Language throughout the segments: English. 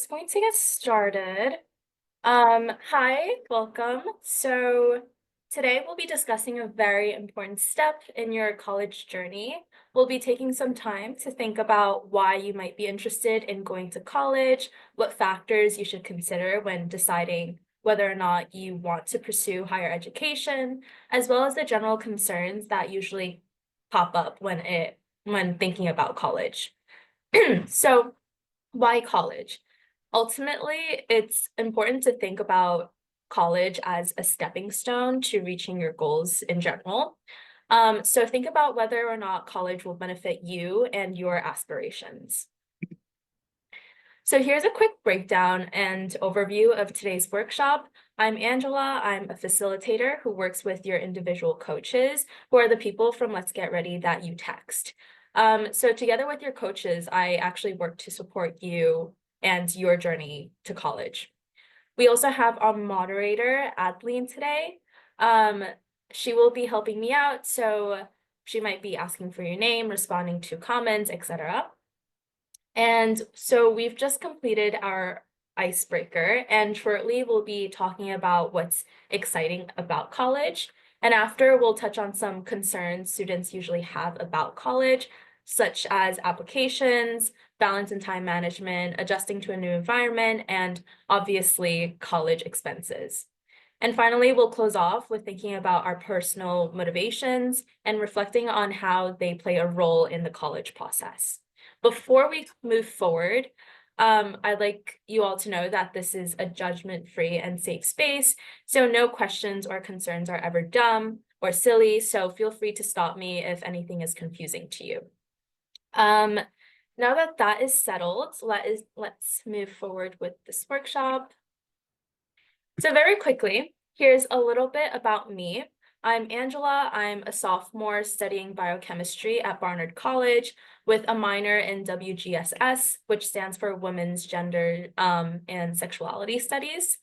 Just going to get started. Hi, welcome. So today we'll be discussing a very important step in your college journey. We'll be taking some time to think about why you might be interested in going to college, what factors you should consider when deciding whether or not you want to pursue higher education, as well as the general concerns that usually pop up when thinking about college. So why college? Ultimately, it's important to think about college as a stepping stone to reaching your goals in general. So think about whether or not college will benefit you and your aspirations. So here's a quick breakdown and overview of today's workshop. I'm Angela. I'm a facilitator who works with your individual coaches, who are the people from Let's Get Ready that you text. So together with your coaches, I actually work to support you and your journey to college. We also have our moderator, Adeline, today. Um, she will be helping me out, so she might be asking for your name, responding to comments, etc. And so we've just completed our icebreaker, and shortly we'll be talking about what's exciting about college. And after, we'll touch on some concerns students usually have about college, such as applications, balance and time management, adjusting to a new environment, and obviously college expenses. And finally, we'll close off with thinking about our personal motivations and reflecting on how they play a role in the college process. Before we move forward, I'd like you all to know that this is a judgment-free and safe space, so no questions or concerns are ever dumb or silly, so feel free to stop me if anything is confusing to you. Now that that is settled, let's move forward with this workshop. So very quickly, here's a little bit about me. I'm Angela. I'm a sophomore studying biochemistry at Barnard College with a minor in WGSS, which stands for Women's Gender and Sexuality Studies.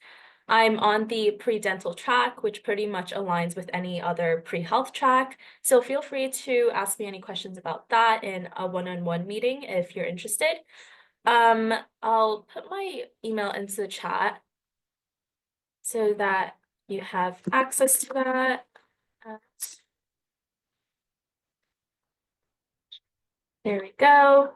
I'm on the pre-dental track, which pretty much aligns with any other pre-health track. So feel free to ask me any questions about that in a one-on-one meeting if you're interested. I'll put my email into the chat so that you have access to that. There we go.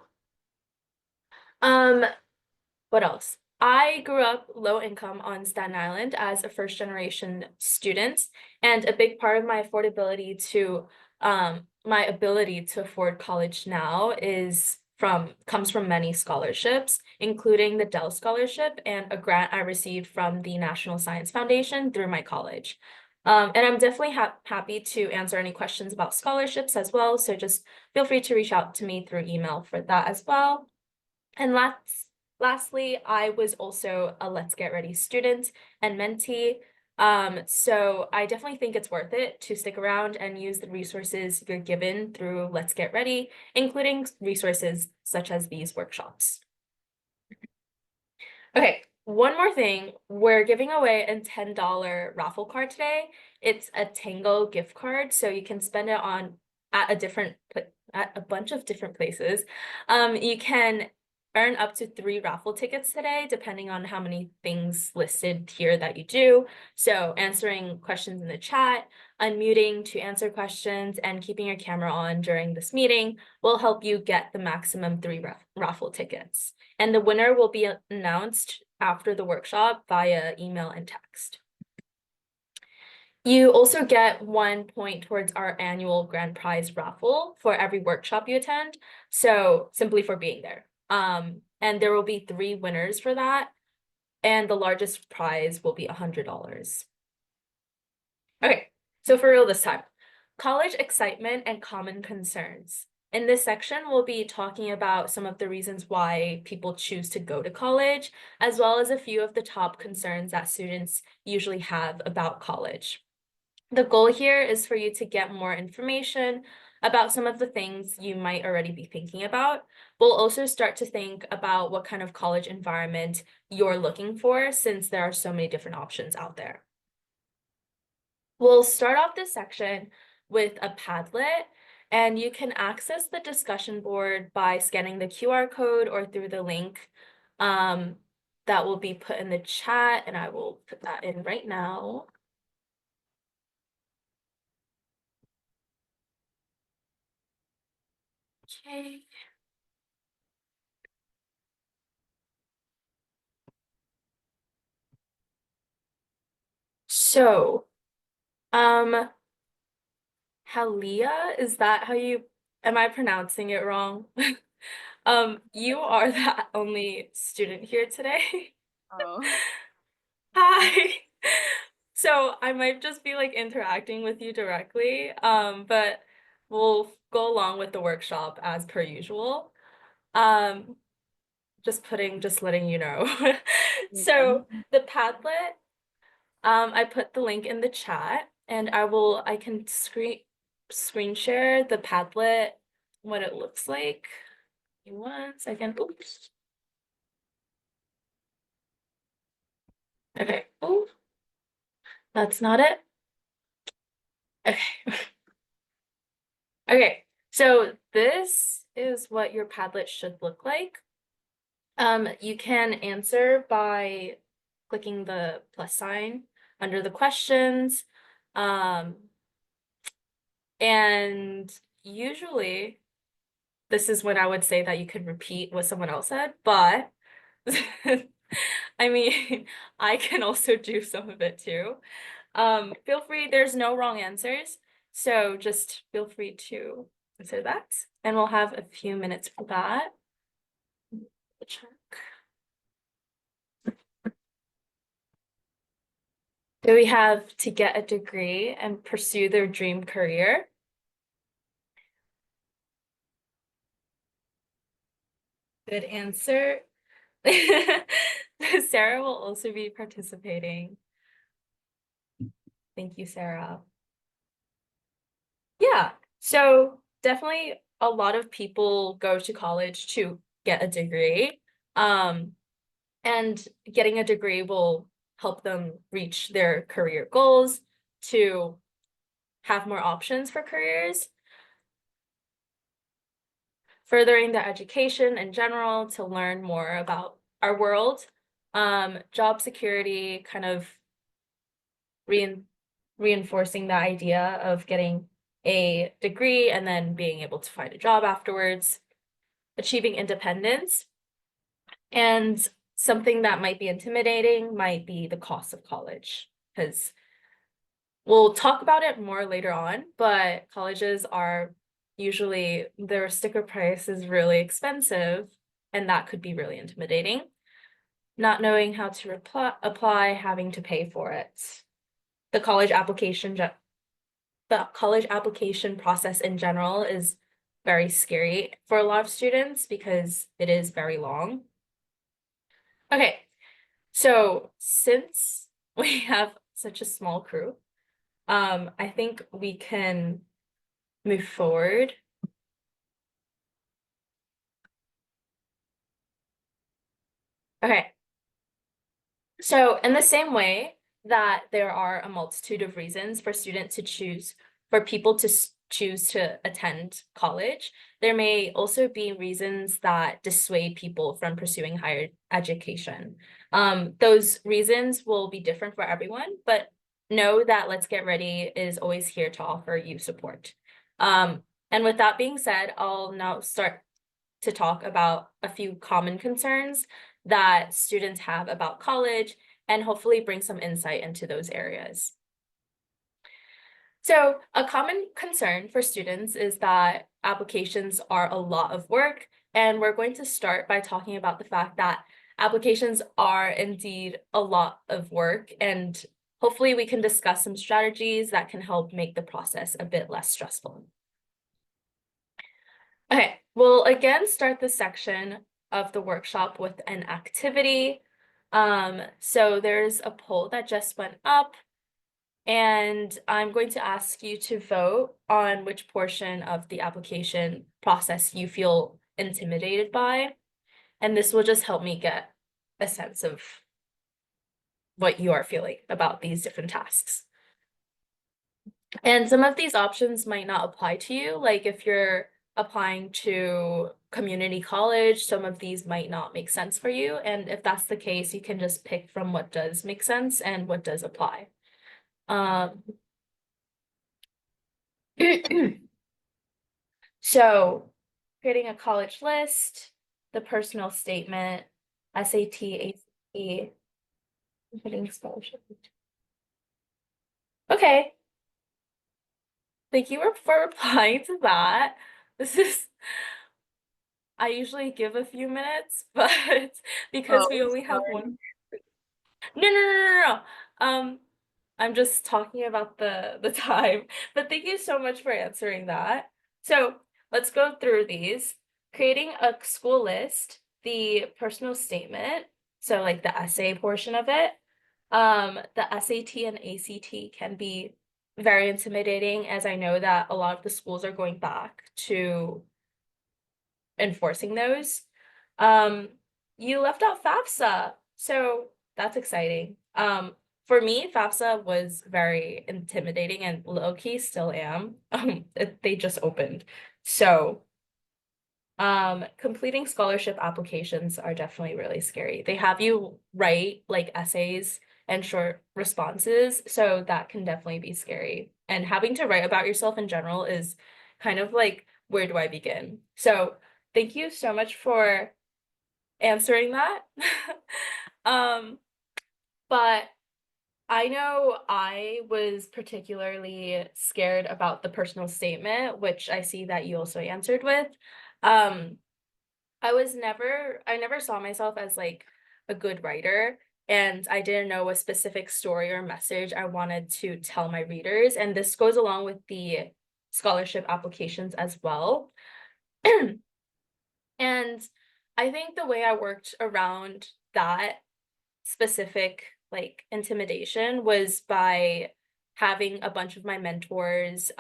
What else? I grew up low income on Staten Island as a first generation student, and a big part of my ability to afford college now comes from many scholarships, including the Dell Scholarship and a grant I received from the National Science Foundation through my college. And I'm definitely happy to answer any questions about scholarships as well, so just feel free to reach out to me through email for that as well. And lastly, I was also a Let's Get Ready student and mentee. So I definitely think it's worth it to stick around and use the resources you're given through Let's Get Ready, including resources such as these workshops. Okay, one more thing. We're giving away a $10 raffle card today. It's a Tango gift card, so you can spend it on at a bunch of different places. You can earn up to 3 raffle tickets today, depending on how many things listed here that you do. So answering questions in the chat, unmuting to answer questions, and keeping your camera on during this meeting will help you get the maximum 3 raffle tickets. And the winner will be announced after the workshop via email and text. You also get 1 point towards our annual grand prize raffle for every workshop you attend, so simply for being there. And there will be 3 winners for that, and the largest prize will be $100. Okay, so for real this time, college excitement and common concerns. In this section, we'll be talking about some of the reasons why people choose to go to college, as well as a few of the top concerns that students usually have about college. The goal here is for you to get more information about some of the things you might already be thinking about. We'll also start to think about what kind of college environment you're looking for, since there are so many different options out there. We'll start off this section with a Padlet, and you can access the discussion board by scanning the QR code or through the link that will be put in the chat, and I will put that in right now. Okay. So, Halia, is that how you, am I pronouncing it wrong? You are the only student here today. Oh, Hi. So I might just be like interacting with you directly, but we'll go along with the workshop as per usual. Um, just letting you know. yeah. So the Padlet, I put the link in the chat, and I can screen share the Padlet, what it looks like. Give me 1 second. Oops. Okay. Oh, that's not it. Okay. Okay. So this is what your Padlet should look like. You can answer by clicking the plus sign under the questions. Um, and usually this is when I would say that you could repeat what someone else said, but I mean, I can also do some of it too. Feel free, there's no wrong answers, so just feel free to answer that, and we'll have a few minutes for that. Check. Do we have to get a degree and pursue their dream career? Good answer. Sarah will also be participating. Thank you, Sarah. Yeah, so definitely a lot of people go to college to get a degree. Um, and getting a degree will help them reach their career goals, to have more options for careers, furthering their education in general to learn more about our world, job security, kind of reinforcing the idea of getting a degree and then being able to find a job afterwards, achieving independence. And something that might be intimidating might be the cost of college, because we'll talk about it more later on, but colleges are usually, their sticker price is really expensive, and that could be really intimidating. Not knowing how to apply, having to pay for it. The college application process in general is very scary for a lot of students because it is very long. Okay, so since we have such a small crew, I think we can move forward. Okay, so in the same way that there are a multitude of reasons for students to choose, for people to choose to attend college, there may also be reasons that dissuade people from pursuing higher education. Those reasons will be different for everyone, but know that Let's Get Ready is always here to offer you support. And with that being said, I'll now start to talk about a few common concerns that students have about college and hopefully bring some insight into those areas. So a common concern for students is that applications are a lot of work, and we're going to start by talking about the fact that applications are indeed a lot of work, and hopefully we can discuss some strategies that can help make the process a bit less stressful. Okay, we'll again start this section of the workshop with an activity. So there's a poll that just went up, and I'm going to ask you to vote on which portion of the application process you feel intimidated by. And this will just help me get a sense of what you are feeling about these different tasks. And some of these options might not apply to you, like if you're applying to community college, some of these might not make sense for you. And if that's the case, you can just pick from what does make sense and what does apply. Um, so creating a college list, the personal statement, SAT, ACT, hitting scholarship. Okay, thank you for replying to that. This is, I usually give a few minutes, but because we Oh, only have sorry. one. No, no, no, no, no. I'm just talking about the time. But thank you so much for answering that. So let's go through these. Creating a school list, the personal statement, so like the essay portion of it. The SAT and ACT can be very intimidating, as I know that a lot of the schools are going back to enforcing those. Um, you left out FAFSA, so that's exciting. For me, FAFSA was very intimidating and low-key still am. They just opened. So, completing scholarship applications are definitely really scary. They have you write like essays and short responses, so that can definitely be scary. And having to write about yourself in general is kind of like, where do I begin? So, thank you so much for answering that. Um, but I know I was particularly scared about the personal statement, which I see that you also answered with. Um, I never saw myself as like a good writer, and I didn't know a specific story or message I wanted to tell my readers. And this goes along with the scholarship applications as well. And I think the way I worked around that specific like intimidation was by having a bunch of my mentors,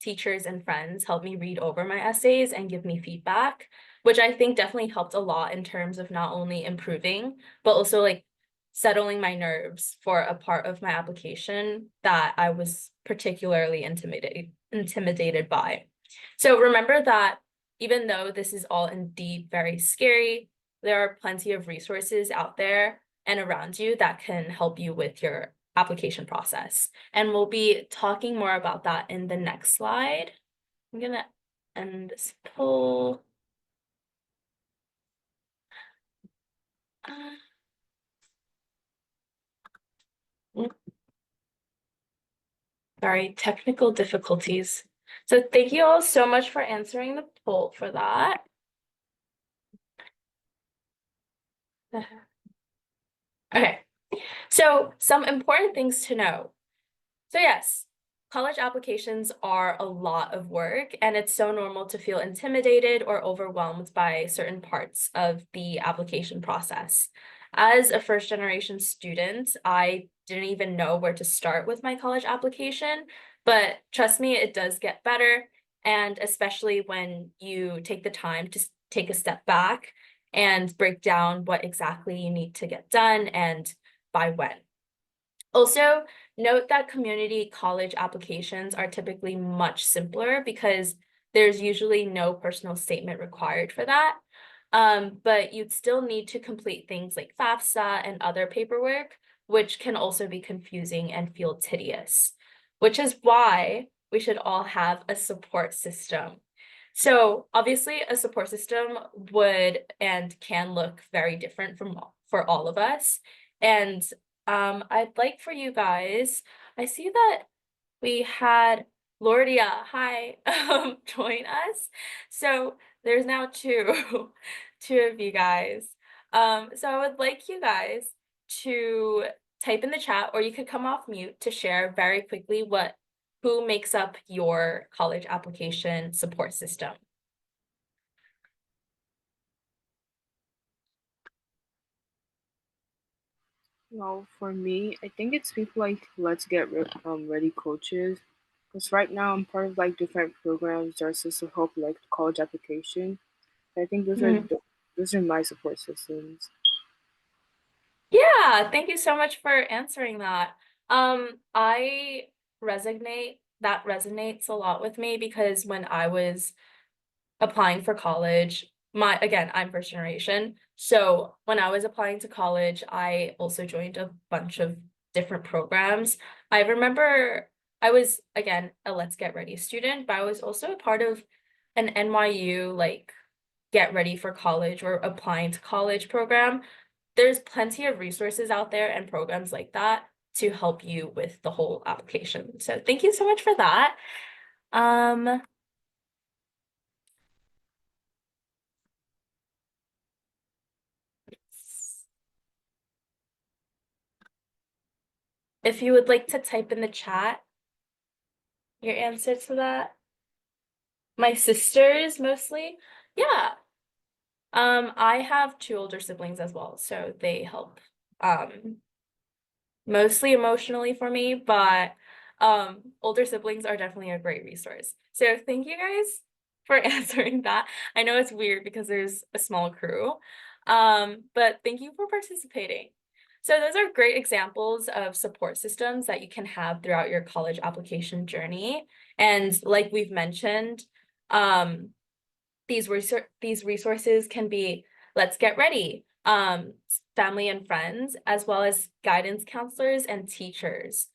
teachers and friends help me read over my essays and give me feedback, which I think definitely helped a lot in terms of not only improving, but also like settling my nerves for a part of my application that I was particularly intimidated by. So remember that even though this is all indeed very scary, there are plenty of resources out there and around you that can help you with your application process. And we'll be talking more about that in the next slide. I'm gonna end this poll. Uh, Sorry, technical difficulties. So thank you all so much for answering the poll for that. Okay, so some important things to know. So yes, college applications are a lot of work, and it's so normal to feel intimidated or overwhelmed by certain parts of the application process. As a first generation student, I didn't even know where to start with my college application, but trust me, it does get better. And especially when you take the time to take a step back and break down what exactly you need to get done and by when. Also, note that community college applications are typically much simpler because there's usually no personal statement required for that. But you'd still need to complete things like FAFSA and other paperwork, which can also be confusing and feel tedious, which is why we should all have a support system. So obviously a support system would and can look very different for all of us. And I'd like for you guys, I see that we had Lordia, hi, join us. So there's now two, two of you guys. So I would like you guys to type in the chat, or you could come off mute to share very quickly who makes up your college application support system. Well, for me, I think it's people like Let's Ready coaches. Because right now I'm part of like different programs that are supposed to help like college application. I think those are my support systems. Yeah, thank you so much for answering that. I that resonates a lot with me because when I was applying for college, I'm first generation. So when I was applying to college, I also joined a bunch of different programs. I remember I was, again, a Let's Get Ready student, but I was also a part of an NYU like get ready for college or applying to college program. There's plenty of resources out there and programs like that to help you with the whole application. So thank you so much for that. Um, if you would like to type in the chat your answer to that. My sisters mostly. Yeah. I have two older siblings as well, so they help mostly emotionally for me, but older siblings are definitely a great resource. So thank you guys for answering that. I know it's weird because there's a small crew. But thank you for participating. So those are great examples of support systems that you can have throughout your college application journey. And like we've mentioned, um, these resources can be Let's Get Ready, family and friends, as well as guidance counselors and teachers.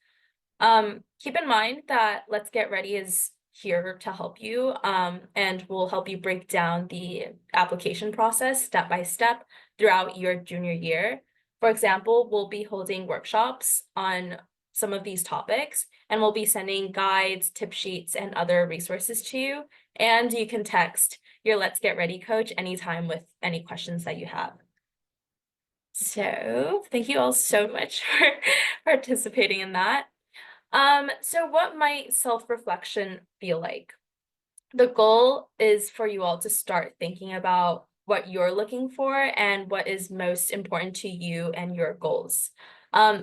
Keep in mind that Let's Get Ready is here to help you and will help you break down the application process step by step throughout your junior year. For example, we'll be holding workshops on some of these topics, and we'll be sending guides, tip sheets, and other resources to you. And you can text your Let's Get Ready coach anytime with any questions that you have. So thank you all so much for participating in that. So what might self-reflection feel like? The goal is for you all to start thinking about what you're looking for and what is most important to you and your goals.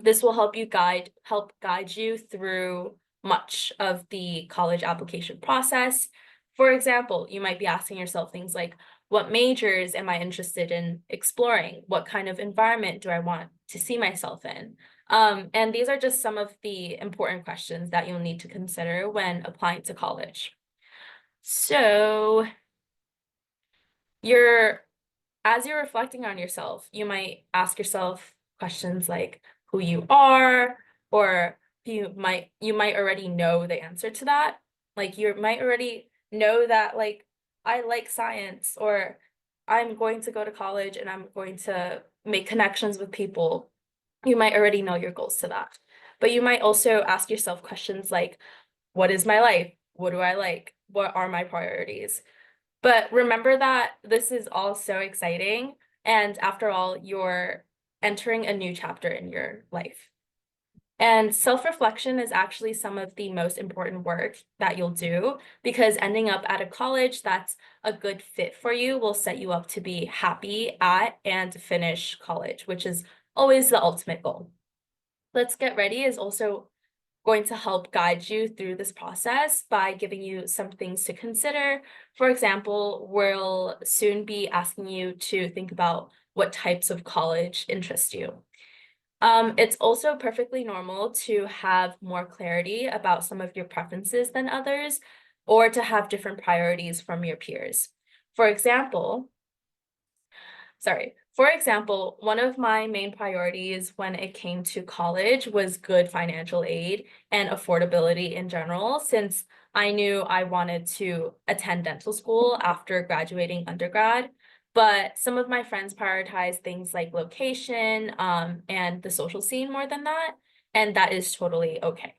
This will help guide you through much of the college application process. For example, you might be asking yourself things like, what majors am I interested in exploring? What kind of environment do I want to see myself in? And these are just some of the important questions that you'll need to consider when applying to college. So you're as you're reflecting on yourself, you might ask yourself questions like who you are, or you might already know the answer to that. Like you might already know that like I like science, or I'm going to go to college and I'm going to make connections with people. You might already know your goals to that. But you might also ask yourself questions like, what is my life? What do I like? What are my priorities? But remember that this is all so exciting. And after all, you're entering a new chapter in your life. And self-reflection is actually some of the most important work that you'll do, because ending up at a college that's a good fit for you will set you up to be happy at and finish college, which is always the ultimate goal. Let's Get Ready is also going to help guide you through this process by giving you some things to consider. For example, we'll soon be asking you to think about what types of college interest you. It's also perfectly normal to have more clarity about some of your preferences than others, or to have different priorities from your peers. For example, one of my main priorities when it came to college was good financial aid and affordability in general, since I knew I wanted to attend dental school after graduating undergrad. But some of my friends prioritize things like location, and the social scene more than that, and that is totally okay.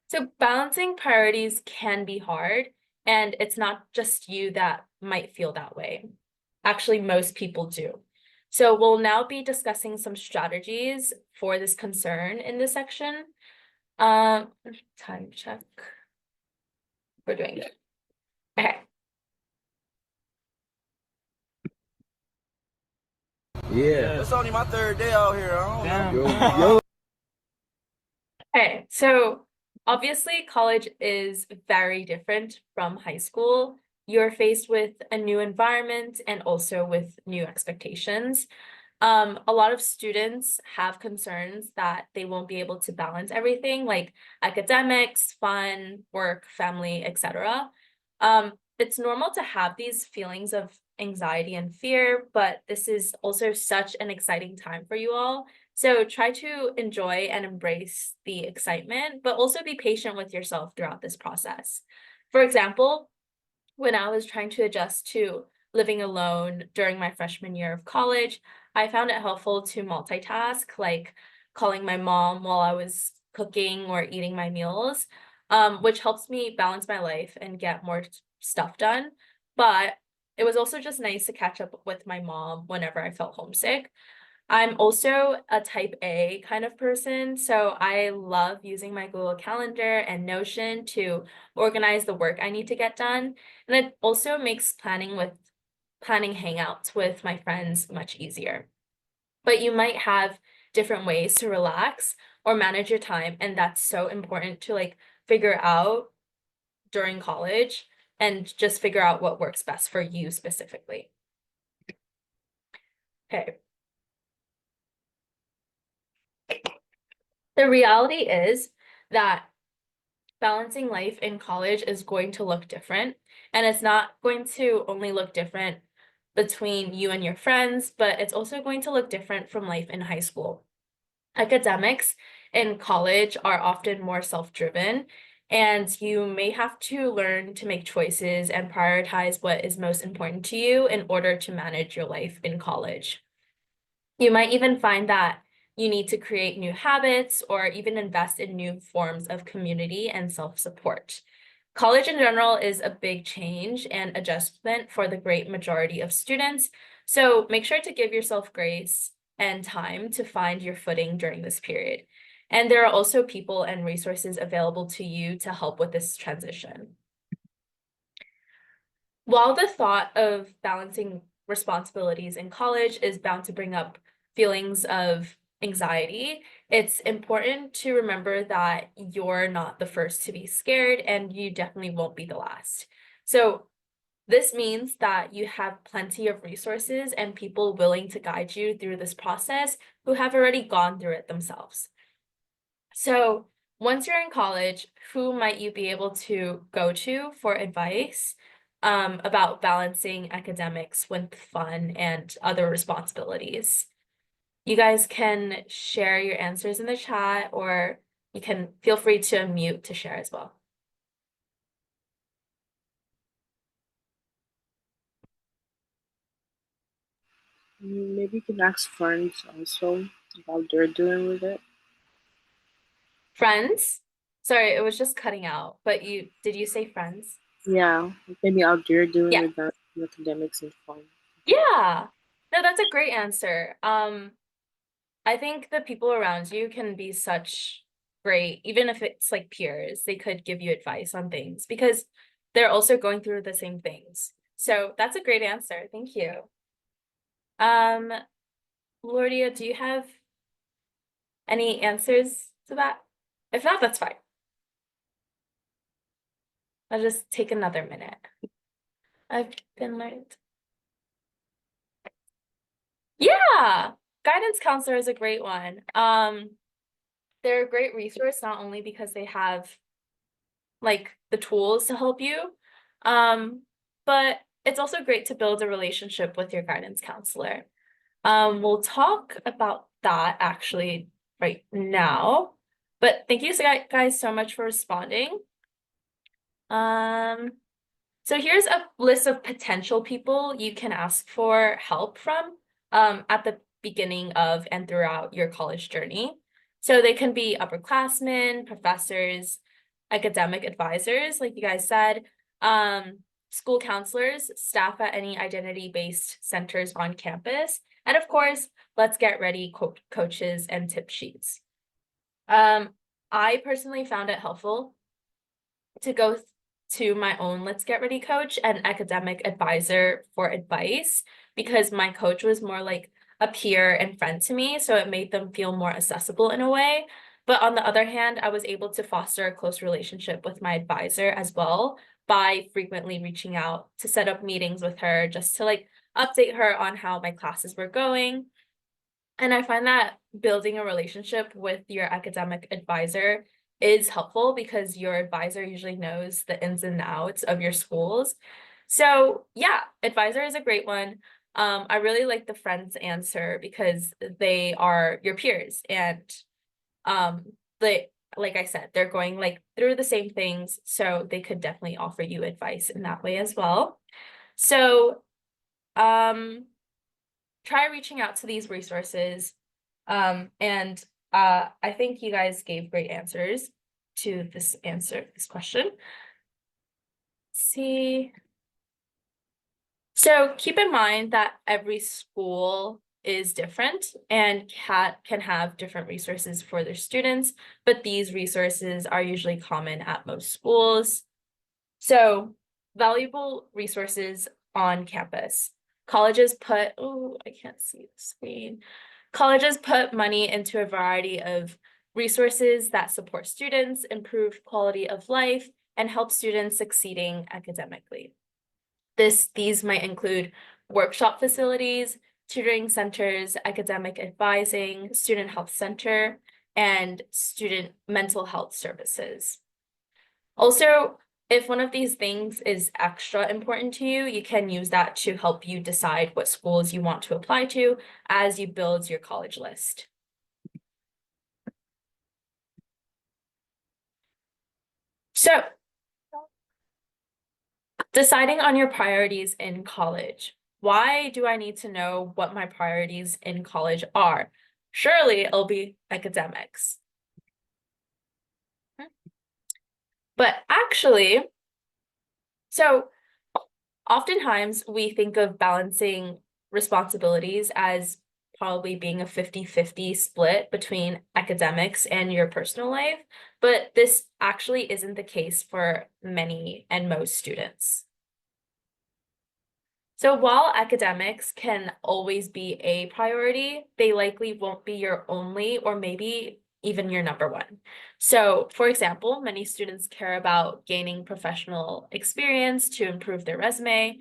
So balancing priorities can be hard, and it's not just you that might feel that way. Actually, most people do. So we'll now be discussing some strategies for this concern in this section. Time check. We're doing good. Okay. Yeah. It's only my third day out here. I don't know. Yo. Okay, so obviously college is very different from high school. You're faced with a new environment and also with new expectations. A lot of students have concerns that they won't be able to balance everything like academics, fun, work, family, etc. it's normal to have these feelings of anxiety and fear, but this is also such an exciting time for you all. So try to enjoy and embrace the excitement, but also be patient with yourself throughout this process. For example, when I was trying to adjust to living alone during my freshman year of college, I found it helpful to multitask, like calling my mom while I was cooking or eating my meals, which helps me balance my life and get more stuff done. But it was also just nice to catch up with my mom whenever I felt homesick. I'm also a type A kind of person, so I love using my Google Calendar and Notion to organize the work I need to get done. And it also makes planning hangouts with my friends much easier. But you might have different ways to relax or manage your time, and that's so important to like figure out during college and just figure out what works best for you specifically. Okay. The reality is that balancing life in college is going to look different, and it's not going to only look different between you and your friends, but it's also going to look different from life in high school. Academics in college are often more self-driven, and you may have to learn to make choices and prioritize what is most important to you in order to manage your life in college. You might even find that you need to create new habits or even invest in new forms of community and self-support. College in general is a big change and adjustment for the great majority of students, so make sure to give yourself grace and time to find your footing during this period. And there are also people and resources available to you to help with this transition. While the thought of balancing responsibilities in college is bound to bring up feelings of anxiety, it's important to remember that you're not the first to be scared and you definitely won't be the last. So this means that you have plenty of resources and people willing to guide you through this process who have already gone through it themselves. So once you're in college, who might you be able to go to for advice about balancing academics with fun and other responsibilities? You guys can share your answers in the chat, or you can feel free to unmute to share as well. Maybe you can ask friends also about they're doing with it. Friends? Sorry, it was just cutting out, but did you say friends? Yeah, maybe out there doing Yeah. with that academics and fun. Yeah. No, that's a great answer. I think the people around you can be such great, even if it's like peers, they could give you advice on things because they're also going through the same things. So that's a great answer. Thank you. Lordia, do you have any answers to that? If not, that's fine. I'll just take another minute. I've been learned. Yeah, guidance counselor is a great one. They're a great resource, not only because they have like the tools to help you, but it's also great to build a relationship with your guidance counselor. We'll talk about that actually right now, but thank you guys so much for responding. So here's a list of potential people you can ask for help from at the beginning of and throughout your college journey. So they can be upperclassmen, professors, academic advisors, like you guys said, school counselors, staff at any identity-based centers on campus, and of course, let's get ready coaches and tip sheets. I personally found it helpful to go to my own Let's Get Ready coach and academic advisor for advice because my coach was more like a peer and friend to me, so it made them feel more accessible in a way. But on the other hand, I was able to foster a close relationship with my advisor as well by frequently reaching out to set up meetings with her just to like update her on how my classes were going. And I find that building a relationship with your academic advisor is helpful because your advisor usually knows the ins and outs of your schools. So yeah, advisor is a great one. I really like the friends answer because they are your peers and they, like I said, they're going like through the same things, so they could definitely offer you advice in that way as well. So try reaching out to these resources. And I think you guys gave great answers to this question. Let's see. So keep in mind that every school is different and can have different resources for their students, but these resources are usually common at most schools. So valuable resources on campus. Colleges put, oh, I can't see the screen. Colleges put money into a variety of resources that support students, improve quality of life, and help students succeeding academically. These might include workshop facilities, tutoring centers, academic advising, student health center, and student mental health services. Also, if one of these things is extra important to you, you can use that to help you decide what schools you want to apply to as you build your college list. So, deciding on your priorities in college. Why do I need to know what my priorities in college are? Surely it'll be academics. But actually, so oftentimes we think of balancing responsibilities as probably being a 50-50 split between academics and your personal life, but this actually isn't the case for many and most students. So while academics can always be a priority, they likely won't be your only or maybe even your number one. So for example, many students care about gaining professional experience to improve their resume,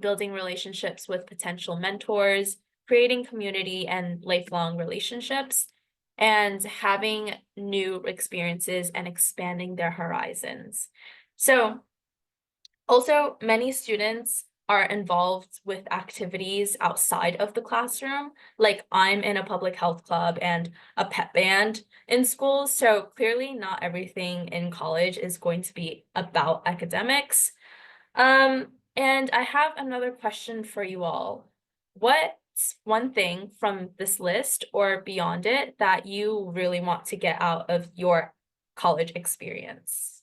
building relationships with potential mentors, creating community and lifelong relationships, and having new experiences and expanding their horizons. So also, many students are involved with activities outside of the classroom. Like I'm in a public health club and a pep band in school. So clearly not everything in college is going to be about academics. And I have another question for you all. What's one thing from this list or beyond it that you really want to get out of your college experience?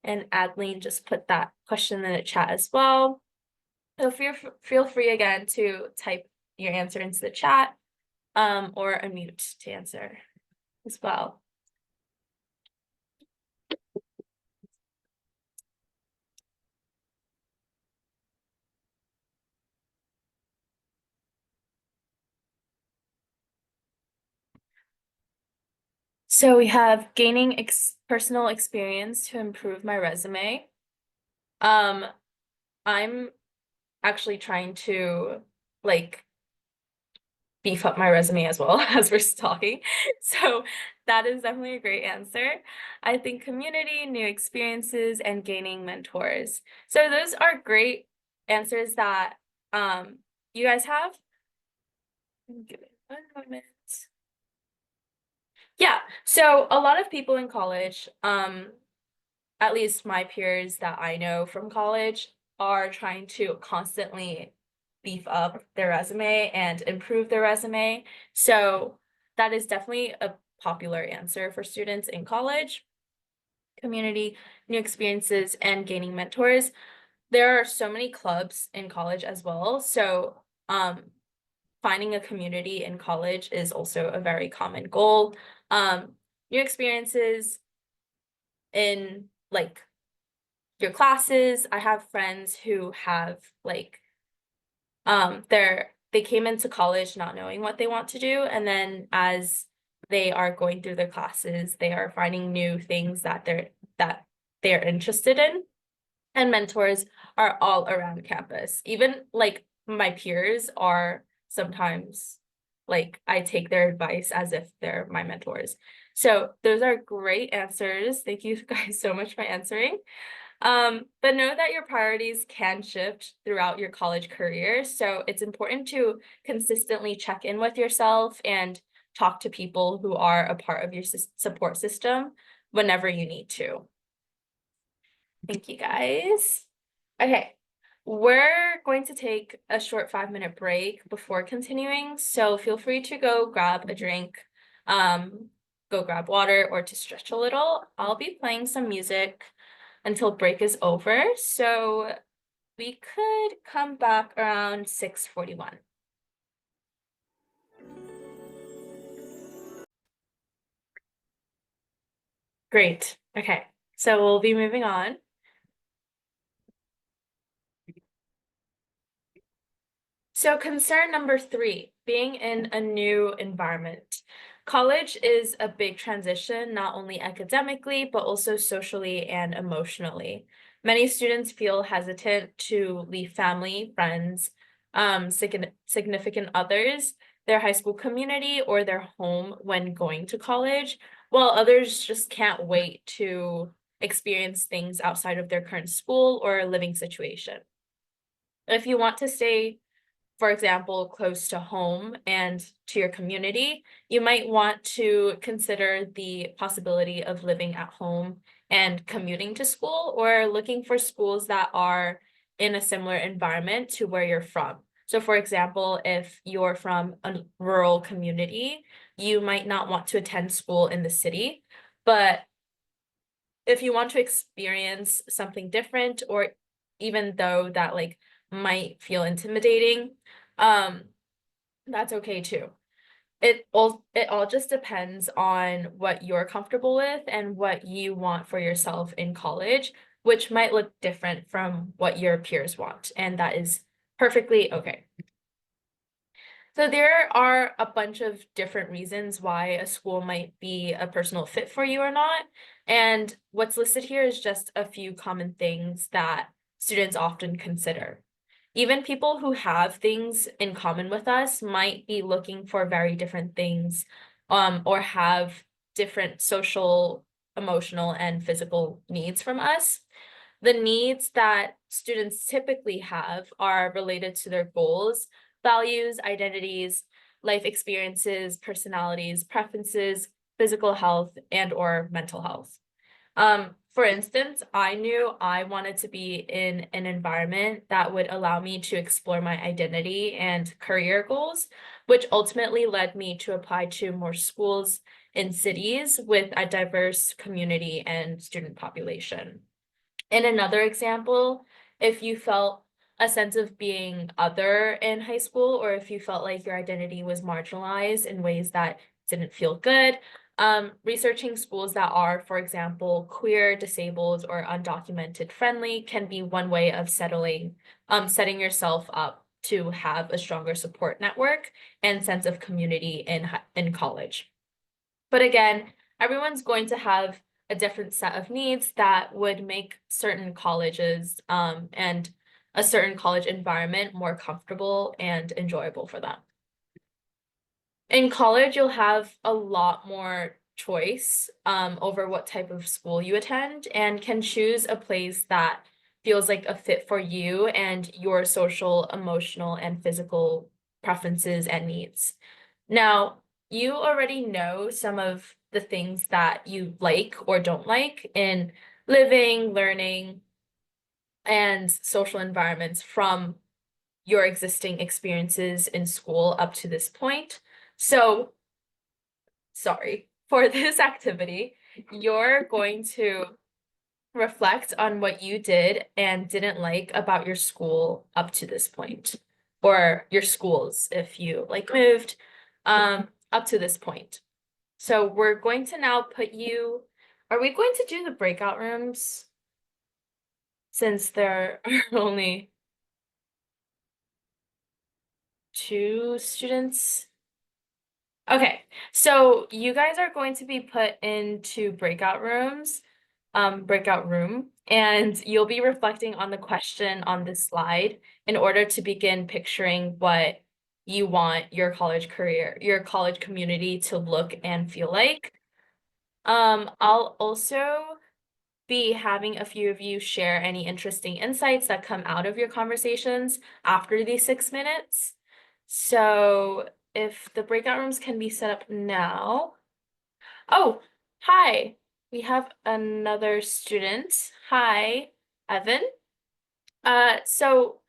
And Adeline just put that question in the chat as well. So feel free again to type your answer into the chat or unmute to answer as well. So we have gaining personal experience to improve my resume. I'm actually trying to like beef up my resume as well as we're talking. So that is definitely a great answer. I think community, new experiences, and gaining mentors. So those are great answers that you guys have. Give it 1 moment. Yeah, so a lot of people in college, at least my peers that I know from college, are trying to constantly beef up their resume and improve their resume. So that is definitely a popular answer for students in college. Community, new experiences, and gaining mentors. There are so many clubs in college as well. So finding a community in college is also a very common goal. New experiences in like your classes. I have friends who have like they came into college not knowing what they want to do, and then as they are going through their classes, they are finding new things that they're interested in. And mentors are all around campus. Even like my peers are sometimes like I take their advice as if they're my mentors. So those are great answers. Thank you guys so much for answering. But know that your priorities can shift throughout your college career, so it's important to consistently check in with yourself and talk to people who are a part of your support system whenever you need to. Thank you, guys. Okay, we're going to take a short 5-minute break before continuing, so feel free to go grab a drink, go grab water, or to stretch a little. I'll be playing some music until break is over, so we could come back around 6:41. Great. Okay, so we'll be moving on. So concern number 3, being in a new environment. College is a big transition, not only academically, but also socially and emotionally. Many students feel hesitant to leave family, friends, significant others, their high school community, or their home when going to college, while others just can't wait to experience things outside of their current school or living situation. If you want to stay, for example, close to home and to your community, you might want to consider the possibility of living at home and commuting to school, or looking for schools that are in a similar environment to where you're from. So for example, if you're from a rural community, you might not want to attend school in the city, but if you want to experience something different, or even though that like might feel intimidating, that's okay too. It all just depends on what you're comfortable with and what you want for yourself in college, which might look different from what your peers want, and that is perfectly okay. So there are a bunch of different reasons why a school might be a personal fit for you or not. And what's listed here is just a few common things that students often consider. Even people who have things in common with us might be looking for very different things, or have different social, emotional, and physical needs from us. The needs that students typically have are related to their goals, values, identities, life experiences, personalities, preferences, physical health, and or mental health. For instance, I knew I wanted to be in an environment that would allow me to explore my identity and career goals, which ultimately led me to apply to more schools in cities with a diverse community and student population. In another example, if you felt a sense of being other in high school, or if you felt like your identity was marginalized in ways that didn't feel good, researching schools that are, for example, queer, disabled, or undocumented friendly can be one way of setting yourself up to have a stronger support network and sense of community in college. But again, everyone's going to have a different set of needs that would make certain colleges and a certain college environment more comfortable and enjoyable for them. In college, you'll have a lot more choice over what type of school you attend, and can choose a place that feels like a fit for you and your social, emotional, and physical preferences and needs. Now, you already know some of the things that you like or don't like in living, learning, and social environments from your existing experiences in school up to this point. So, sorry, for this activity, you're going to reflect on what you did and didn't like about your school up to this point, or your schools if you like moved up to this point. So we're going to now put you, are we going to do the breakout rooms? Since there are only 2 students. Okay, so you guys are going to be put into breakout rooms, breakout room, and you'll be reflecting on the question on this slide in order to begin picturing what you want your college career, your college community to look and feel like. I'll also be having a few of you share any interesting insights that come out of your conversations after these 6 minutes. So if the breakout rooms can be set up now. Oh, hi. We have another student. Hi, Evan. So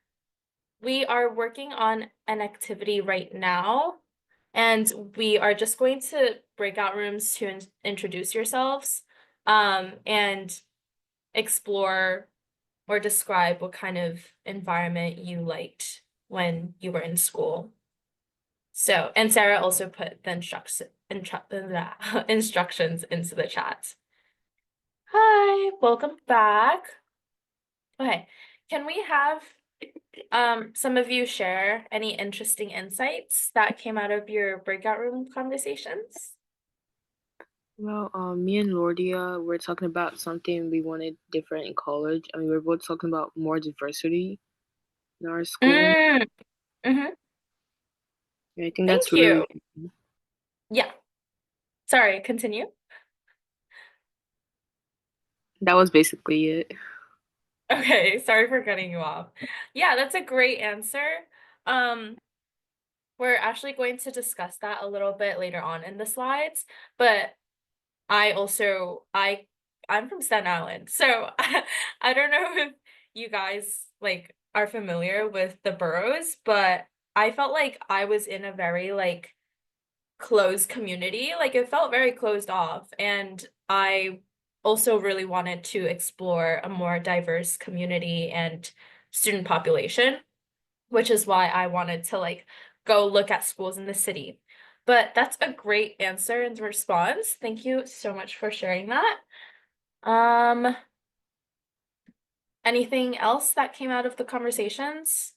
we are working on an activity right now, and we are just going to breakout rooms to introduce yourselves, and explore or describe what kind of environment you liked when you were in school. So, and Sarah also put the instructions into the chat. Hi, welcome back. Okay, can we have some of you share any interesting insights that came out of your breakout room conversations? Well, me and Lordia were talking about something we wanted different in college. I mean, we were both talking about more diversity in our school. Mm, hmm. And I think Thank that's really, you. Yeah. Sorry, continue. that was basically it. Okay, sorry for cutting you off. Yeah, that's a great answer. Um, we're actually going to discuss that a little bit later on in the slides, but I'm from Staten Island, so I don't know if you guys like are familiar with the boroughs, but I felt like I was in a very like closed community. Like it felt very closed off, and I also really wanted to explore a more diverse community and student population, which is why I wanted to like go look at schools in the city. But that's a great answer and response. Thank you so much for sharing that. Um, anything else that came out of the conversations?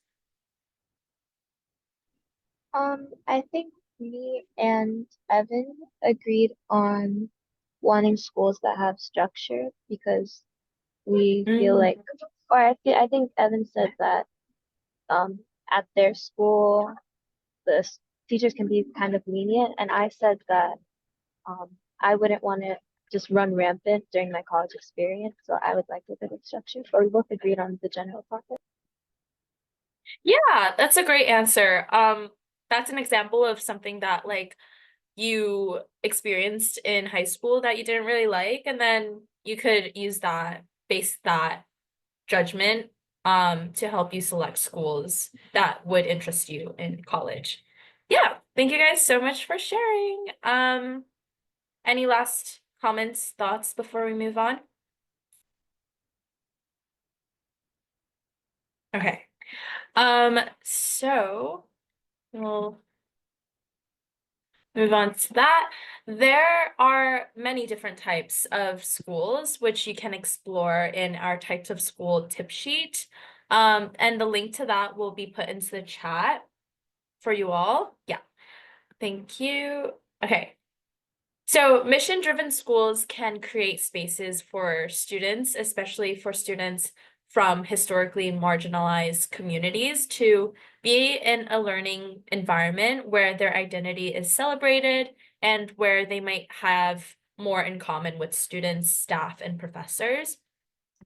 I think me and Evan agreed on wanting schools that have structure because we feel Mm. like, or I think Evan said that at their school teachers can be kind of lenient, and I said that I wouldn't want to just run rampant during my college experience, so I would like a bit of structure. But we both agreed on the general topic. Yeah, that's a great answer. That's an example of something that like you experienced in high school that you didn't really like, and then you could use that, base that judgment to help you select schools that would interest you in college. Yeah, thank you guys so much for sharing. Any last comments, thoughts before we move on? Okay. So we'll move on to that. There are many different types of schools which you can explore in our types of school tip sheet. And the link to that will be put into the chat for you all. Yeah, thank you. Okay. So mission-driven schools can create spaces for students, especially for students from historically marginalized communities, to be in a learning environment where their identity is celebrated and where they might have more in common with students, staff, and professors.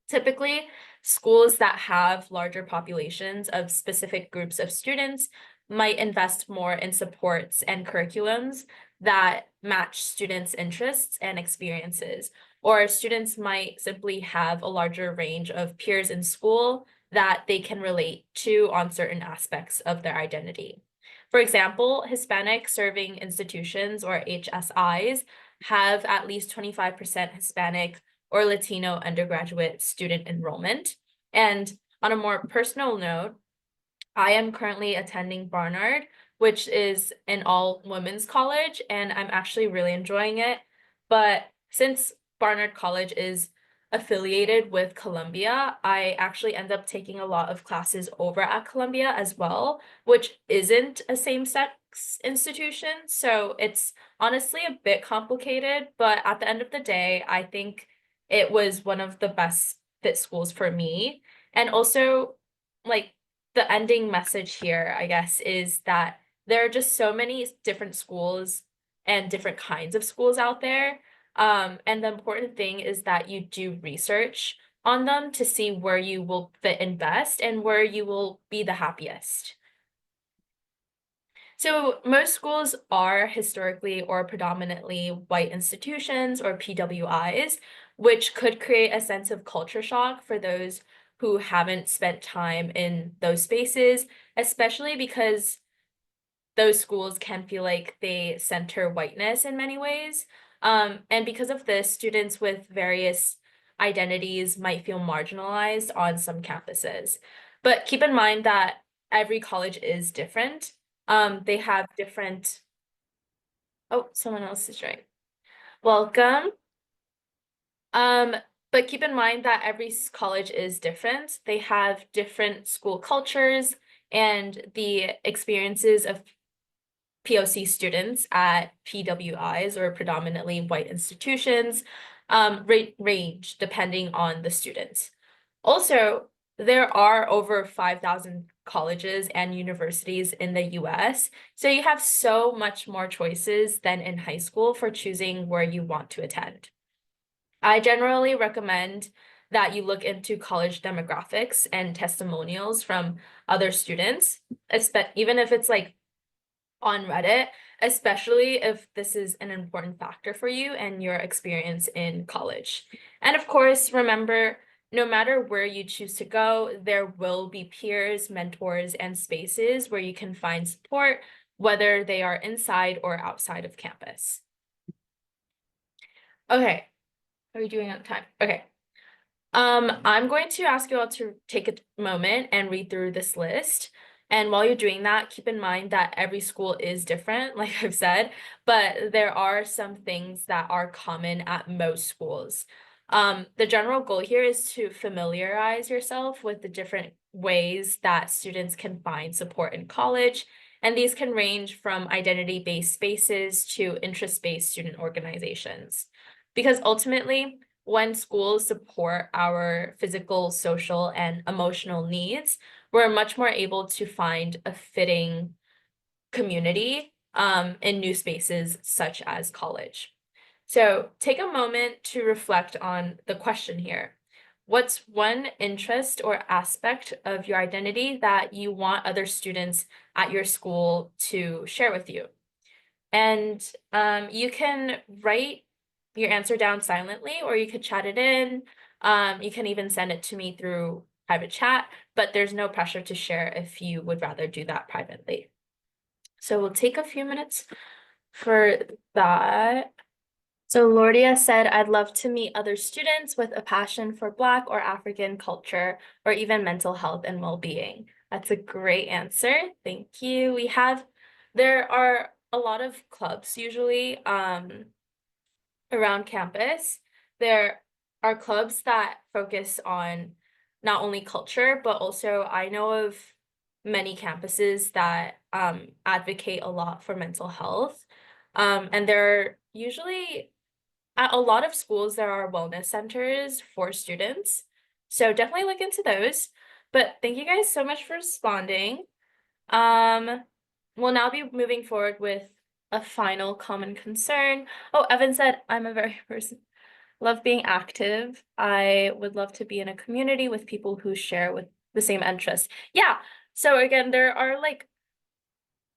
Typically, schools that have larger populations of specific groups of students might invest more in supports and curriculums that match students' interests and experiences. Or students might simply have a larger range of peers in school that they can relate to on certain aspects of their identity. For example, Hispanic serving institutions or HSIs have at least 25% Hispanic or Latino undergraduate student enrollment. And on a more personal note, I am currently attending Barnard, which is an all women's college, and I'm actually really enjoying it. But since Barnard College is affiliated with Columbia, I actually end up taking a lot of classes over at Columbia as well, which isn't a same-sex institution. So it's honestly a bit complicated, but at the end of the day, I think it was one of the best fit schools for me. And also, like, the ending message here, I guess, is that there are just so many different schools and different kinds of schools out there. And the important thing is that you do research on them to see where you will fit in best and where you will be the happiest. So most schools are historically or predominantly white institutions or PWIs, which could create a sense of culture shock for those who haven't spent time in those spaces, especially because those schools can feel like they center whiteness in many ways. And because of this, students with various identities might feel marginalized on some campuses. But keep in mind that every college is different. They have different. Oh, someone else is joining. Welcome. Um, but keep in mind that every college is different. They have different school cultures and the experiences of POC students at PWIs or predominantly white institutions range depending on the students. Also, there are over 5,000 colleges and universities in the US, so you have so much more choices than in high school for choosing where you want to attend. I generally recommend that you look into college demographics and testimonials from other students, even if it's like on Reddit, especially if this is an important factor for you and your experience in college. And of course, remember, no matter where you choose to go, there will be peers, mentors, and spaces where you can find support, whether they are inside or outside of campus. Okay, how are we doing on time? Okay. I'm going to ask you all to take a moment and read through this list. And while you're doing that, keep in mind that every school is different, like I've said, but there are some things that are common at most schools. The general goal here is to familiarize yourself with the different ways that students can find support in college. And these can range from identity-based spaces to interest-based student organizations. Because ultimately, when schools support our physical, social, and emotional needs, we're much more able to find a fitting community in new spaces such as college. So take a moment to reflect on the question here. What's one interest or aspect of your identity that you want other students at your school to share with you? And you can write your answer down silently, or you could chat it in. You can even send it to me through private chat, but there's no pressure to share if you would rather do that privately. So we'll take a few minutes for that. So Lordia said, I'd love to meet other students with a passion for Black or African culture, or even mental health and well-being. That's a great answer. Thank you. There are a lot of clubs usually around campus. There are clubs that focus on not only culture, but also I know of many campuses that advocate a lot for mental health. And there are usually at a lot of schools, there are wellness centers for students. So definitely look into those. But thank you guys so much for responding. We'll now be moving forward with a final common concern. Oh, Evan said, I'm a very person. Love being active. I would love to be in a community with people who share with the same interests. Yeah. So again, there are like,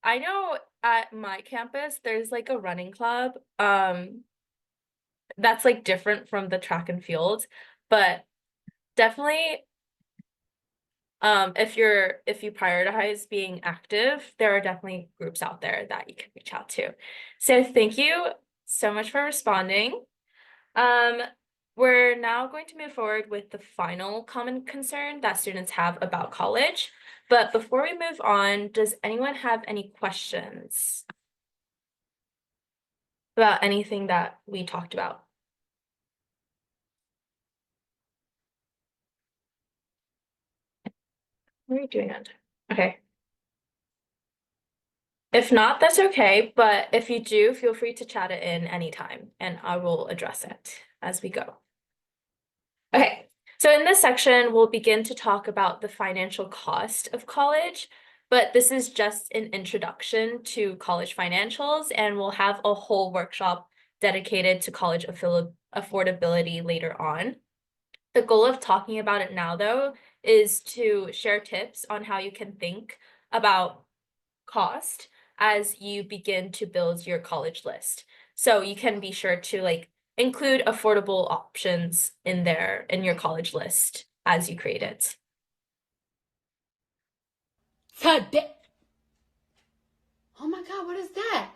I know at my campus, there's like a running club. That's like different from the track and field, but definitely if you prioritize being active, there are definitely groups out there that you can reach out to. So thank you so much for responding. We're now going to move forward with the final common concern that students have about college. But before we move on, does anyone have any questions about anything that we talked about? What are you doing on time? Okay. If not, that's okay, but if you do, feel free to chat it in anytime and I will address it as we go. Okay, so in this section, we'll begin to talk about the financial cost of college, but this is just an introduction to college financials and we'll have a whole workshop dedicated to college affordability later on. The goal of talking about it now, though, is to share tips on how you can think about cost as you begin to build your college list. So you can be sure to like include affordable options in there in your college list as you create it. Oh my God, what is that?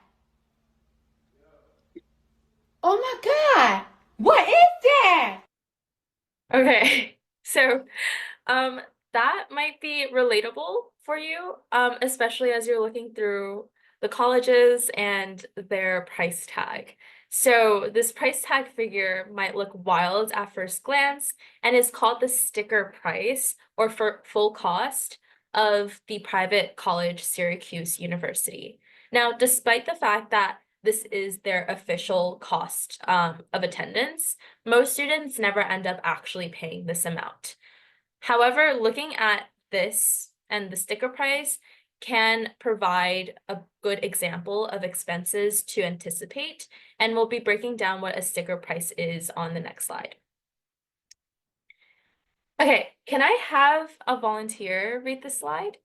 Oh my God, what is that? Okay, so um, that might be relatable for you, especially as you're looking through the colleges and their price tag. So this price tag figure might look wild at first glance and is called the sticker price or for full cost of the private college Syracuse University. Now, despite the fact that this is their official cost of attendance, most students never end up actually paying this amount. However, looking at this and the sticker price can provide a good example of expenses to anticipate, and we'll be breaking down what a sticker price is on the next slide. Okay, can I have a volunteer read the slide?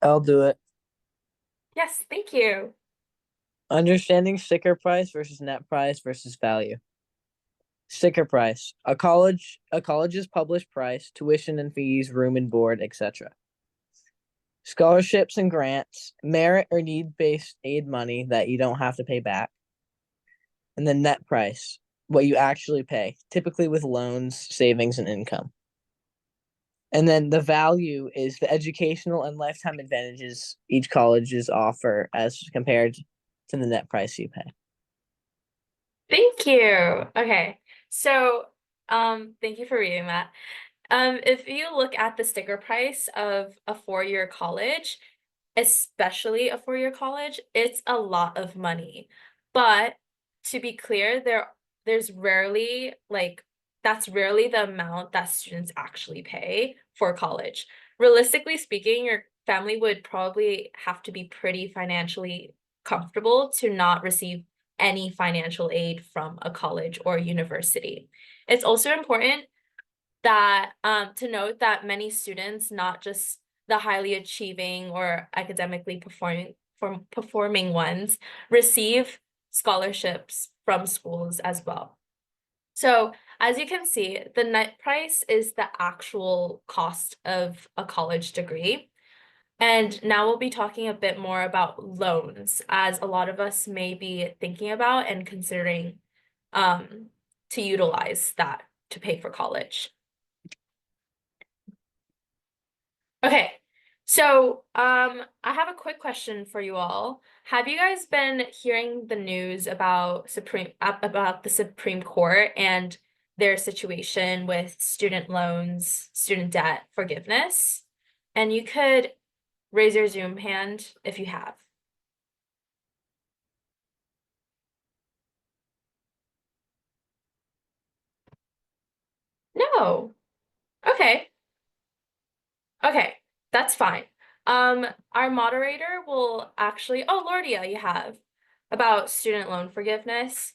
I'll do it. Yes, thank you. Understanding sticker price versus net price versus value. Sticker price. A college's published price, tuition and fees, room and board, etc. Scholarships and grants, merit or need-based aid money that you don't have to pay back. And then net price, what you actually pay, typically with loans, savings, and income. And then the value is the educational and lifetime advantages each colleges offer as compared to the net price you pay. Thank you. Okay, so thank you for reading that. If you look at the sticker price of a four-year college, especially a four-year college, it's a lot of money. But to be clear, there's rarely that's rarely the amount that students actually pay for college. Realistically speaking, your family would probably have to be pretty financially comfortable to not receive any financial aid from a college or university. It's also important that to note that many students, not just the highly achieving or academically performing ones, receive scholarships from schools as well. So as you can see, the net price is the actual cost of a college degree. And now we'll be talking a bit more about loans, as a lot of us may be thinking about and considering to utilize that to pay for college. Okay, so I have a quick question for you all. Have you guys been hearing the news about the Supreme Court and their situation with student loans, student debt forgiveness? And you could raise your Zoom hand if you have. No. Okay. Okay, that's fine. Our moderator will actually, oh, Lordia, you have about student loan forgiveness.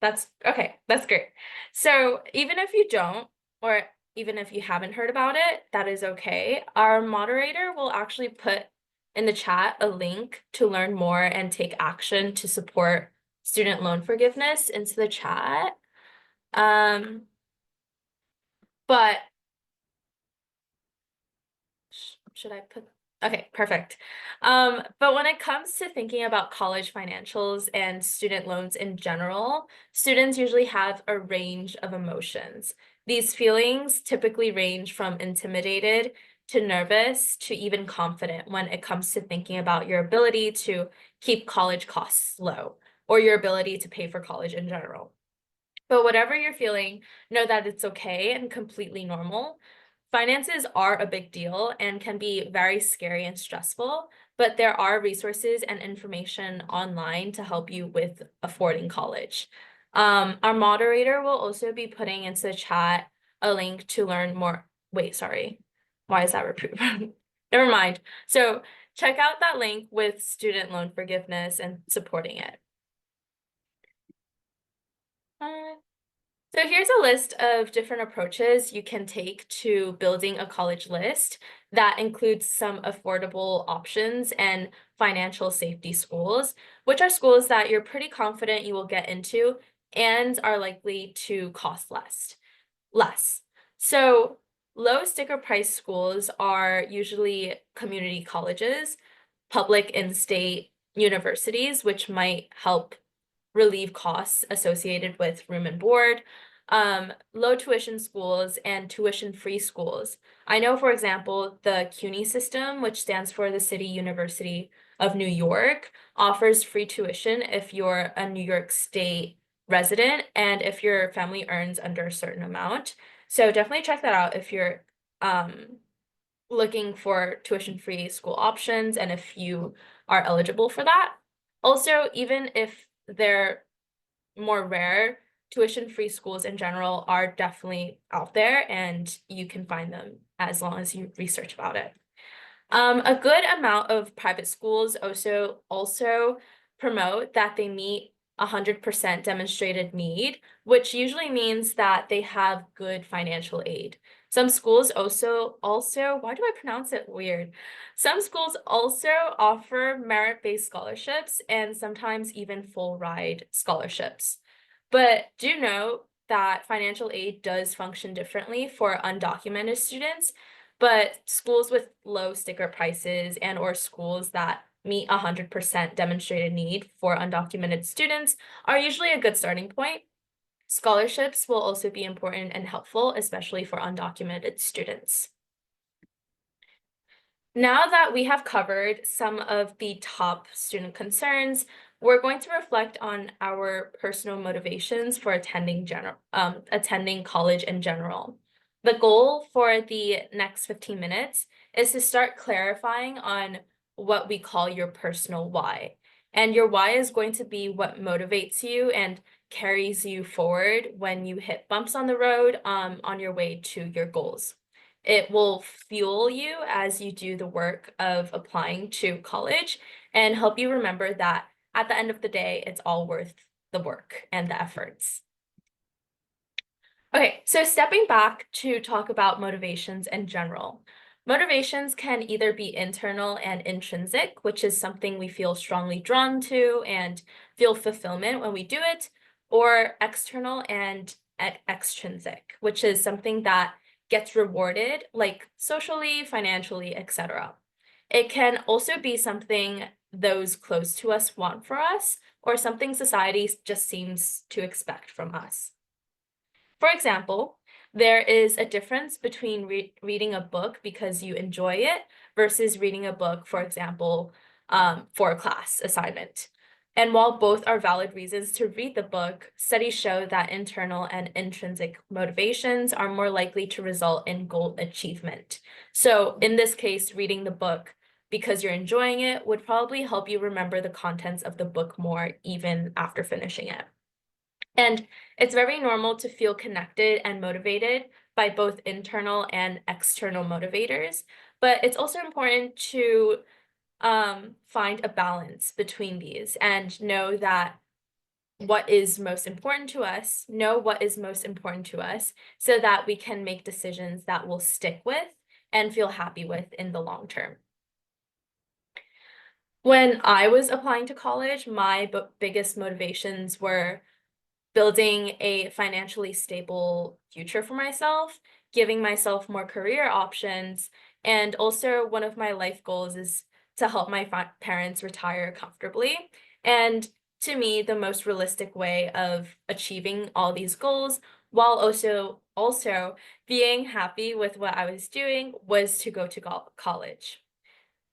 That's okay, that's great. So even if you don't, or even if you haven't heard about it, that is okay. Our moderator will actually put in the chat a link to learn more and take action to support student loan forgiveness into the chat. But should I put? Okay, perfect. But when it comes to thinking about college financials and student loans in general, students usually have a range of emotions. These feelings typically range from intimidated to nervous to even confident when it comes to thinking about your ability to keep college costs low or your ability to pay for college in general. But whatever you're feeling, know that it's okay and completely normal. Finances are a big deal and can be very scary and stressful, but there are resources and information online to help you with affording college. Our moderator will also be putting into the chat a link to learn more. Wait, sorry. Why is that reproved? Never mind. So check out that link with student loan forgiveness and supporting it. So here's a list of different approaches you can take to building a college list that includes some affordable options and financial safety schools, which are schools that you're pretty confident you will get into and are likely to cost less. So low sticker price schools are usually community colleges, public and state universities, which might help relieve costs associated with room and board, low tuition schools, and tuition-free schools. I know, for example, the CUNY system, which stands for the City University of New York, offers free tuition if you're a New York State resident and if your family earns under a certain amount. So definitely check that out if you're looking for tuition-free school options and if you are eligible for that. Also, even if they're more rare, tuition-free schools in general are definitely out there and you can find them as long as you research about it. A good amount of private schools also promote that they meet 100% demonstrated need, which usually means that they have good financial aid. Some schools also, why do I pronounce it weird? Some schools also offer merit-based scholarships and sometimes even full ride scholarships. But do note that financial aid does function differently for undocumented students, but schools with low sticker prices and or schools that meet 100% demonstrated need for undocumented students are usually a good starting point. Scholarships will also be important and helpful, especially for undocumented students. Now that we have covered some of the top student concerns, we're going to reflect on our personal motivations for attending college in general. The goal for the next 15 minutes is to start clarifying on what we call your personal why. And your why is going to be what motivates you and carries you forward when you hit bumps on the road on your way to your goals. It will fuel you as you do the work of applying to college and help you remember that at the end of the day, it's all worth the work and the efforts. Okay, so stepping back to talk about motivations in general. Motivations can either be internal and intrinsic, which is something we feel strongly drawn to and feel fulfillment when we do it, or external and extrinsic, which is something that gets rewarded, like socially, financially, etc. It can also be something those close to us want for us, or something society just seems to expect from us. For example, there is a difference between reading a book because you enjoy it versus reading a book, for example, for a class assignment. And while both are valid reasons to read the book, studies show that internal and intrinsic motivations are more likely to result in goal achievement. So in this case, reading the book because you're enjoying it would probably help you remember the contents of the book more even after finishing it. And it's very normal to feel connected and motivated by both internal and external motivators, but it's also important to find a balance between these and know what is most important to us so that we can make decisions that we'll stick with and feel happy with in the long term. When I was applying to college, my biggest motivations were building a financially stable future for myself, giving myself more career options, and also one of my life goals is to help my parents retire comfortably. And to me, the most realistic way of achieving all these goals while also being happy with what I was doing was to go to college.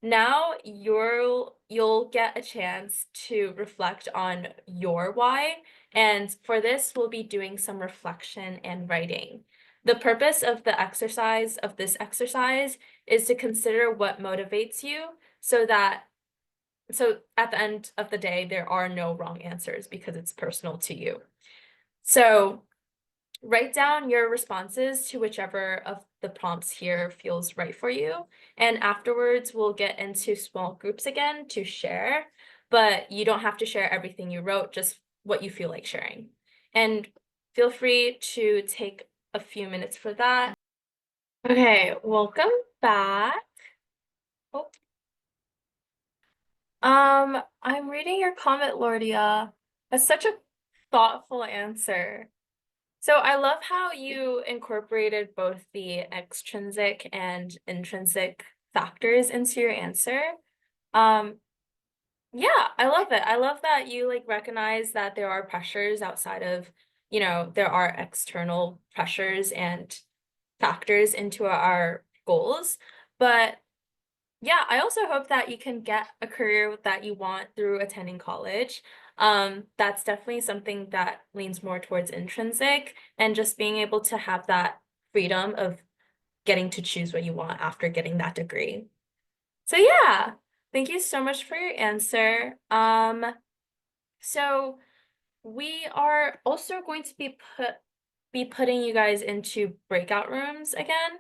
Now you'll get a chance to reflect on your why, and for this we'll be doing some reflection and writing. The purpose of this exercise is to consider what motivates you so at the end of the day there are no wrong answers because it's personal to you. So write down your responses to whichever of the prompts here feels right for you. And afterwards, we'll get into small groups again to share, but you don't have to share everything you wrote, just what you feel like sharing. And feel free to take a few minutes for that. Okay, welcome back. Oh. I'm reading your comment, Lordia. That's such a thoughtful answer. So I love how you incorporated both the extrinsic and intrinsic factors into your answer. Yeah, I love it. I love that you like recognize that there are pressures outside of, there are external pressures and factors into our goals. But yeah, I also hope that you can get a career that you want through attending college. That's definitely something that leans more towards intrinsic and just being able to have that freedom of getting to choose what you want after getting that degree. So yeah, thank you so much for your answer. So we are also going to be putting you guys into breakout rooms again.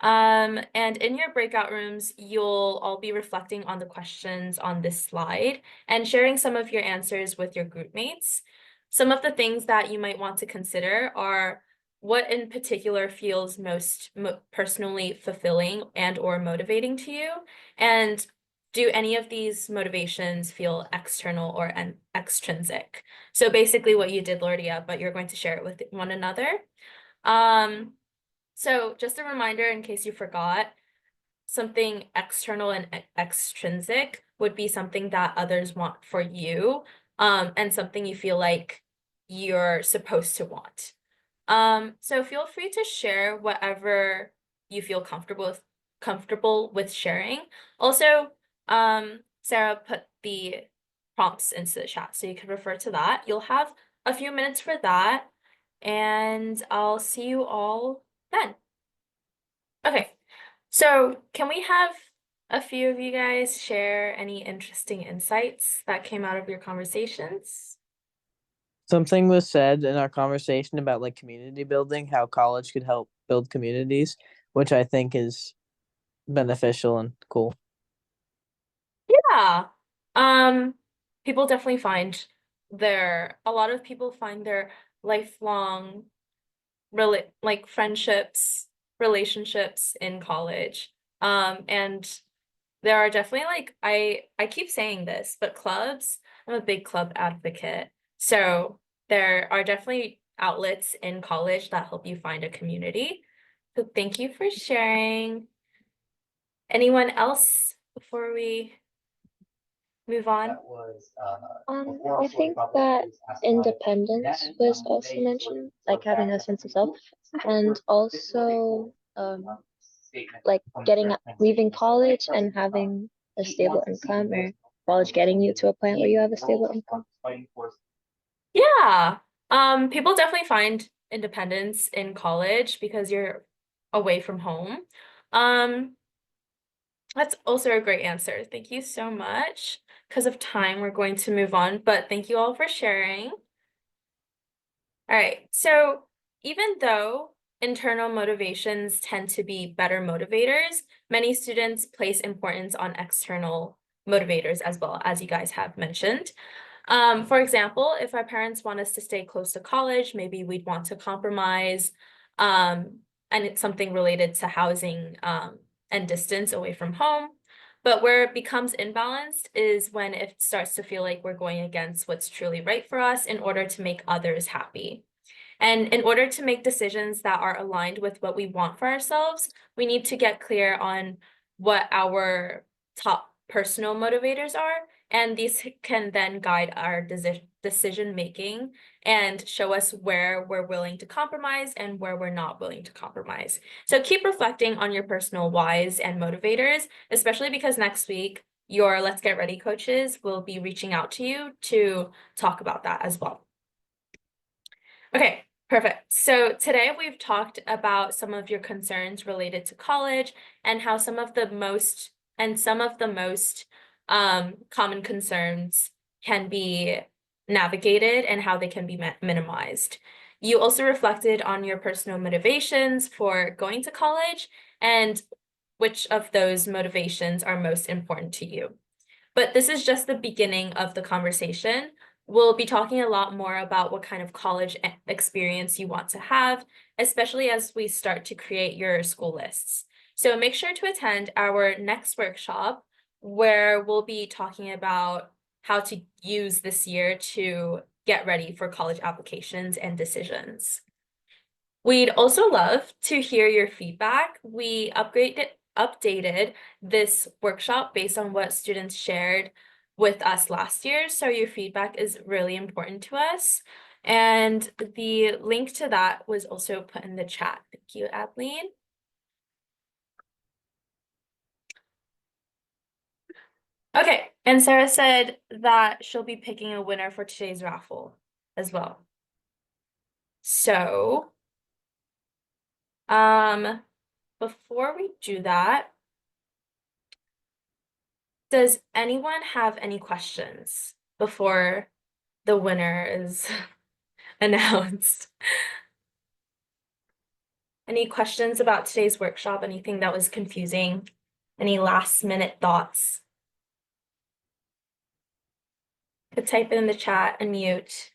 And in your breakout rooms, you'll all be reflecting on the questions on this slide and sharing some of your answers with your group mates. Some of the things that you might want to consider are what in particular feels most personally fulfilling and or motivating to you, and do any of these motivations feel external or extrinsic? So basically what you did, Lordia, but you're going to share it with one another. So just a reminder in case you forgot, something external and extrinsic would be something that others want for you, and something you feel like you're supposed to want. So feel free to share whatever you feel comfortable with sharing. Also, Sarah put the prompts into the chat, so you can refer to that. You'll have a few minutes for that, and I'll see you all then. Okay, so can we have a few of you guys share any interesting insights that came out of your conversations? Something was said in our conversation about like community building, how college could help build communities, which I think is beneficial and cool. Yeah. People definitely find a lot of people find their lifelong like friendships, relationships in college. And there are definitely like I keep saying this, but clubs, I'm a big club advocate. So there are definitely outlets in college that help you find a community. So thank you for sharing. Anyone else before we move on? I think that independence was also mentioned, like having a sense of self, and also like leaving college and having a stable income, or college getting you to a point where you have a stable income. Yeah. People definitely find independence in college because you're away from home. Um, that's also a great answer. Thank you so much. Because of time, we're going to move on, but thank you all for sharing. All right, so even though internal motivations tend to be better motivators, many students place importance on external motivators as well, as you guys have mentioned. For example, if our parents want us to stay close to college, maybe we'd want to compromise, and it's something related to housing, and distance away from home. But where it becomes imbalanced is when it starts to feel like we're going against what's truly right for us in order to make others happy. And in order to make decisions that are aligned with what we want for ourselves, we need to get clear on what our top personal motivators are. And these can then guide our decision making and show us where we're willing to compromise and where we're not willing to compromise. So keep reflecting on your personal whys and motivators, especially because next week, your Let's Get Ready coaches will be reaching out to you to talk about that as well. Okay, perfect. So today we've talked about some of your concerns related to college and how some of the most common concerns can be navigated and how they can be minimized. You also reflected on your personal motivations for going to college and which of those motivations are most important to you. But this is just the beginning of the conversation. We'll be talking a lot more about what kind of college experience you want to have, especially as we start to create your school lists. So make sure to attend our next workshop where we'll be talking about how to use this year to get ready for college applications and decisions. We'd also love to hear your feedback. We updated this workshop based on what students shared with us last year, so your feedback is really important to us. And the link to that was also put in the chat. Thank you, Adeline. Okay, and Sarah said that she'll be picking a winner for today's raffle as well. So, before we do that, does anyone have any questions before the winner is announced? Any questions about today's workshop? Anything that was confusing? Any last minute thoughts? Could type it in the chat and mute.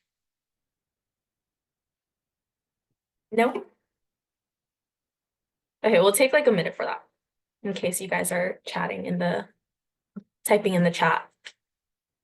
No? Okay, we'll take like a minute for that in case you guys are chatting in the typing in the chat.